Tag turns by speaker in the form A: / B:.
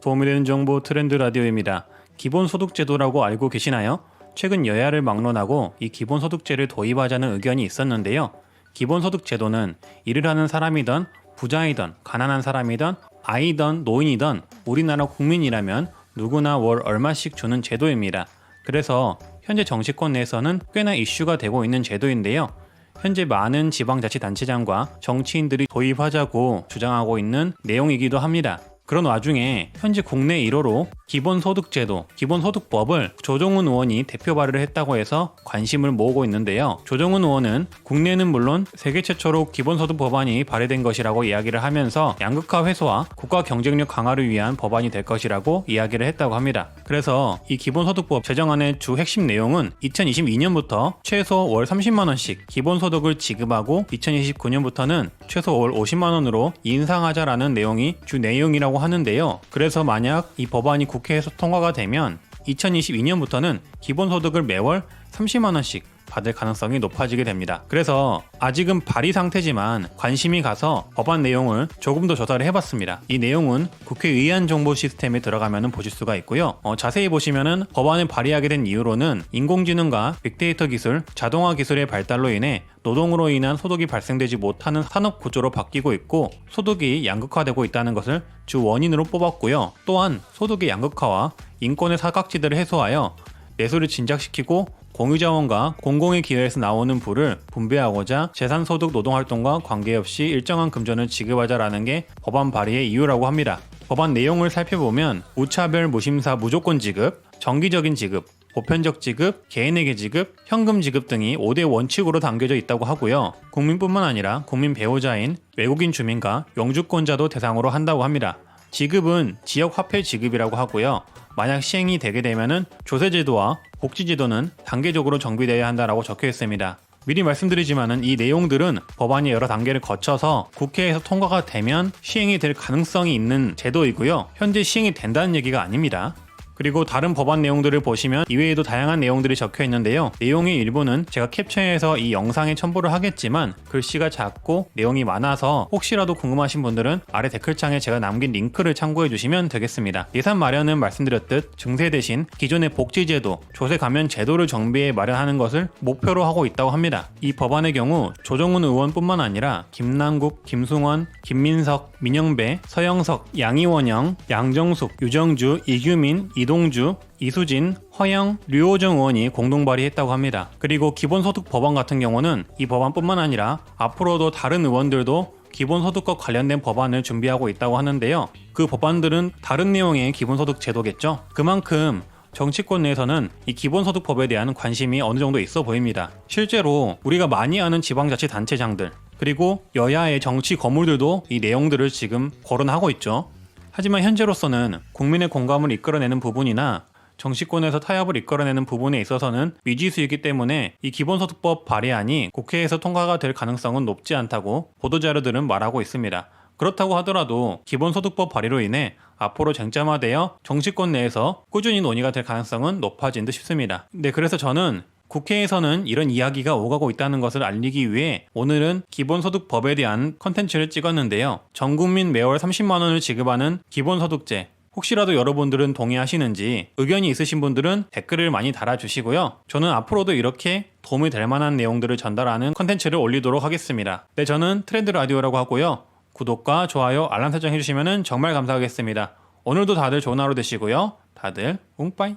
A: 도움이 되는 정보 트렌드 라디오입니다. 기본소득제도라고 알고 계시나요? 최근 여야를 막론하고 이 기본소득제를 도입하자는 의견이 있었는데요. 기본소득제도는 일을 하는 사람이든 부자이든 가난한 사람이든 아이든 노인이든 우리나라 국민이라면 누구나 월 얼마씩 주는 제도입니다. 그래서 현재 정치권 내에서는 꽤나 이슈가 되고 있는 제도인데요. 현재 많은 지방자치단체장과 정치인들이 도입하자고 주장하고 있는 내용이기도 합니다. 그런 와중에 현재 국내 1호로 기본소득제도, 기본소득법을 조정훈 의원이 대표 발의를 했다고 해서 관심을 모으고 있는데요. 조정훈 의원은 국내는 물론 세계 최초로 기본소득 법안이 발의된 것이라고 이야기를 하면서 양극화 해소와 국가 경쟁력 강화를 위한 법안이 될 것이라고 이야기를 했다고 합니다. 그래서 이 기본소득법 제정안의 주 핵심 내용은 2022년부터 최소 월 30만원씩 기본소득을 지급하고 2029년부터는 최소 월 50만원으로 인상하자라는 내용이 주 내용이라고 하는데요. 그래서 만약 이 법안이 국회에서 통과가 되면 2022년부터는 기본소득을 매월 30만원씩 받을 가능성이 높아지게 됩니다. 그래서 아직은 발의 상태지만 관심이 가서 법안 내용을 조금 더 조사를 해봤습니다. 이 내용은 국회 의안 정보 시스템에 들어가면 보실 수가 있고요. 자세히 보시면은 법안을 발의하게 된 이유로는 인공지능과 빅데이터 기술, 자동화 기술의 발달로 인해 노동으로 인한 소득이 발생되지 못하는 산업 구조로 바뀌고 있고 소득이 양극화되고 있다는 것을 주 원인으로 뽑았고요. 또한 소득의 양극화와 인권의 사각지대를 해소하여 내수를 진작시키고 공유자원과 공공의 기회에서 나오는 부를 분배하고자 재산소득 노동활동과 관계없이 일정한 금전을 지급하자라는 게 법안 발의의 이유라고 합니다. 법안 내용을 살펴보면 무차별 무심사 무조건 지급, 정기적인 지급, 보편적 지급, 개인에게 지급, 현금 지급 등이 5대 원칙으로 담겨져 있다고 하고요. 국민뿐만 아니라 국민 배우자인 외국인 주민과 영주권자도 대상으로 한다고 합니다. 지급은 지역화폐 지급이라고 하고요. 만약 시행이 되게 되면은 조세제도와 복지제도는 단계적으로 정비되어야 한다라고 적혀 있습니다. 미리 말씀드리지만은 이 내용들은 법안이 여러 단계를 거쳐서 국회에서 통과가 되면 시행이 될 가능성이 있는 제도이고요. 현재 시행이 된다는 얘기가 아닙니다. 그리고 다른 법안 내용들을 보시면 이외에도 다양한 내용들이 적혀 있는데요. 내용의 일부는 제가 캡처해서 이 영상에 첨부를 하겠지만 글씨가 작고 내용이 많아서 혹시라도 궁금하신 분들은 아래 댓글창에 제가 남긴 링크를 참고해 주시면 되겠습니다. 예산 마련은 말씀드렸듯 증세 대신 기존의 복지제도, 조세 감면 제도를 정비해 마련하는 것을 목표로 하고 있다고 합니다. 이 법안의 경우 조정훈 의원뿐만 아니라 김남국, 김승원, 김민석, 민영배, 서영석, 양이원영, 양정숙, 유정주, 이규민, 이동주, 이수진, 허영, 류호정 의원이 공동 발의했다고 합니다. 그리고 기본소득 법안 같은 경우는 이 법안뿐만 아니라 앞으로도 다른 의원들도 기본소득과 관련된 법안을 준비하고 있다고 하는데요. 그 법안들은 다른 내용의 기본소득 제도겠죠. 그만큼 정치권 내에서는 이 기본소득법에 대한 관심이 어느 정도 있어 보입니다. 실제로 우리가 많이 아는 지방자치단체장들 그리고 여야의 정치 거물들도 이 내용들을 지금 거론하고 있죠. 하지만 현재로서는 국민의 공감을 이끌어내는 부분이나 정치권에서 타협을 이끌어내는 부분에 있어서는 미지수이기 때문에 이 기본소득법 발의안이 국회에서 통과가 될 가능성은 높지 않다고 보도자료들은 말하고 있습니다. 그렇다고 하더라도 기본소득법 발의로 인해 앞으로 쟁점화되어 정치권 내에서 꾸준히 논의가 될 가능성은 높아진 듯 싶습니다. 네, 그래서 저는 국회에서는 이런 이야기가 오가고 있다는 것을 알리기 위해 오늘은 기본소득법에 대한 컨텐츠를 찍었는데요. 전국민 매월 30만원을 지급하는 기본소득제, 혹시라도 여러분들은 동의하시는지 의견이 있으신 분들은 댓글을 많이 달아주시고요. 저는 앞으로도 이렇게 도움이 될 만한 내용들을 전달하는 컨텐츠를 올리도록 하겠습니다. 네, 저는 트렌드 라디오라고 하고요. 구독과 좋아요, 알람 설정 해주시면 정말 감사하겠습니다. 오늘도 다들 좋은 하루 되시고요. 다들 웅빠이.